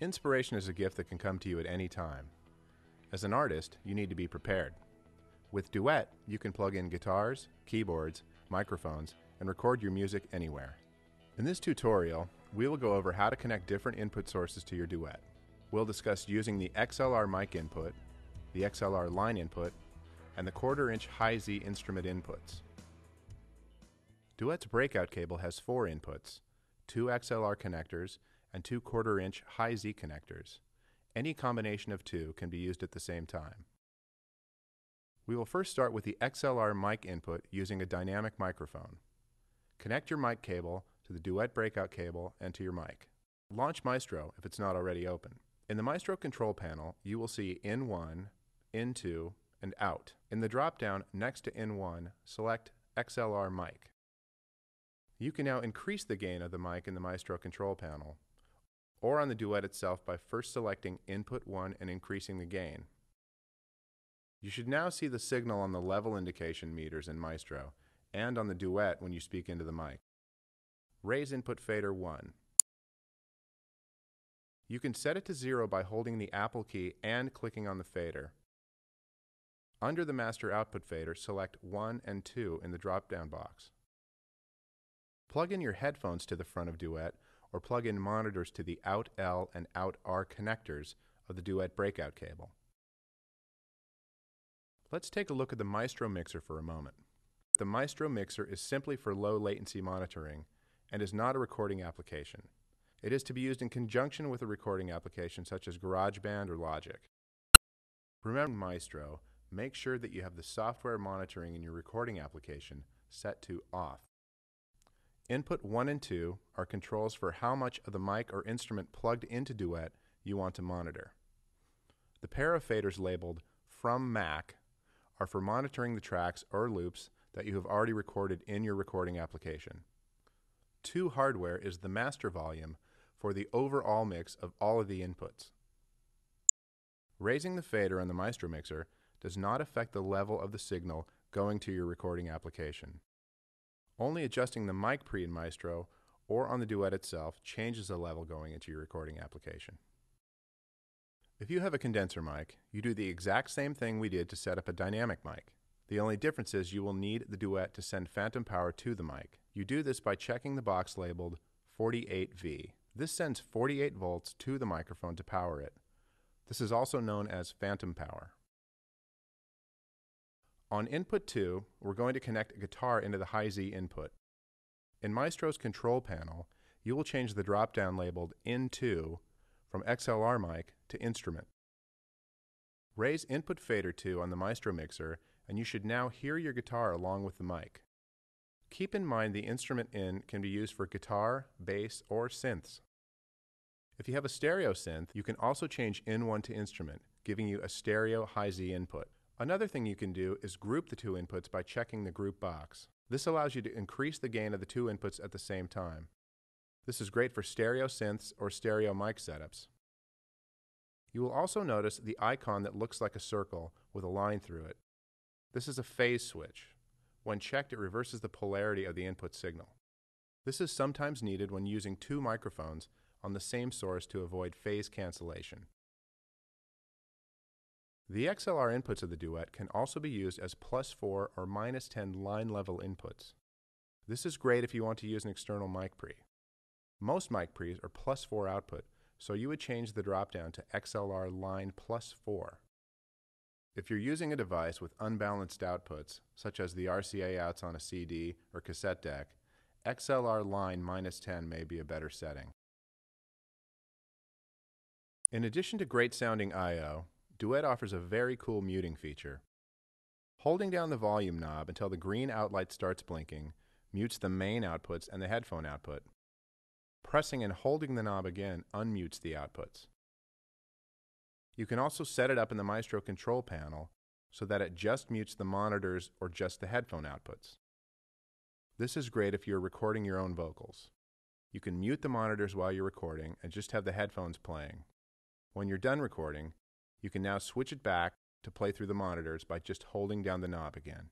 Inspiration is a gift that can come to you at any time. As an artist, you need to be prepared. With Duet, you can plug in guitars, keyboards, microphones, and record your music anywhere. In this tutorial, we will go over how to connect different input sources to your Duet. We'll discuss using the XLR mic input, the XLR line input, and the 1/4-inch high-Z instrument inputs. Duet's breakout cable has 4 inputs, 2 XLR connectors, and 2 1/4-inch high-Z connectors. Any combination of 2 can be used at the same time. We will first start with the XLR mic input using a dynamic microphone. Connect your mic cable to the Duet breakout cable and to your mic. Launch Maestro if it's not already open. In the Maestro control panel, you will see In1, In2, and Out. In the drop-down next to In1, select XLR mic. You can now increase the gain of the mic in the Maestro control panel, or on the Duet itself by first selecting Input 1 and increasing the gain. You should now see the signal on the level indication meters in Maestro and on the Duet when you speak into the mic. Raise input fader 1. You can set it to 0 by holding the Apple key and clicking on the fader. Under the master output fader, select 1 and 2 in the drop-down box. Plug in your headphones to the front of Duet or plug in monitors to the Out L and Out R connectors of the Duet breakout cable. Let's take a look at the Maestro mixer for a moment. The Maestro mixer is simply for low latency monitoring and is not a recording application. It is to be used in conjunction with a recording application such as GarageBand or Logic. Remember Maestro, make sure that you have the software monitoring in your recording application set to off. Input 1 and 2 are controls for how much of the mic or instrument plugged into Duet you want to monitor. The pair of faders labeled From Mac are for monitoring the tracks or loops that you have already recorded in your recording application. 2 hardware is the master volume for the overall mix of all of the inputs. Raising the fader on the Maestro mixer does not affect the level of the signal going to your recording application. Only adjusting the mic pre in Maestro or on the Duet itself changes the level going into your recording application. If you have a condenser mic, you do the exact same thing we did to set up a dynamic mic. The only difference is you will need the Duet to send phantom power to the mic. You do this by checking the box labeled 48V. This sends 48 volts to the microphone to power it. This is also known as phantom power. On input 2, we're going to connect a guitar into the high-Z input. In Maestro's control panel, you will change the drop-down labeled In2 from XLR mic to instrument. Raise input fader 2 on the Maestro mixer and you should now hear your guitar along with the mic. Keep in mind the instrument in can be used for guitar, bass, or synths. If you have a stereo synth, you can also change In1 to instrument, giving you a stereo high-Z input. Another thing you can do is group the 2 inputs by checking the group box. This allows you to increase the gain of the 2 inputs at the same time. This is great for stereo synths or stereo mic setups. You will also notice the icon that looks like a circle with a line through it. This is a phase switch. When checked, it reverses the polarity of the input signal. This is sometimes needed when using 2 microphones on the same source to avoid phase cancellation. The XLR inputs of the Duet can also be used as +4 or -10 line level inputs. This is great if you want to use an external mic pre. Most mic pre's are +4 output, so you would change the drop-down to XLR line +4. If you're using a device with unbalanced outputs, such as the RCA outs on a CD or cassette deck, XLR line -10 may be a better setting. In addition to great sounding I/O, Duet offers a very cool muting feature. Holding down the volume knob until the green outlight starts blinking mutes the main outputs and the headphone output. Pressing and holding the knob again unmutes the outputs. You can also set it up in the Maestro control panel so that it just mutes the monitors or just the headphone outputs. This is great if you're recording your own vocals. You can mute the monitors while you're recording and just have the headphones playing. When you're done recording, you can now switch it back to play through the monitors by just holding down the knob again.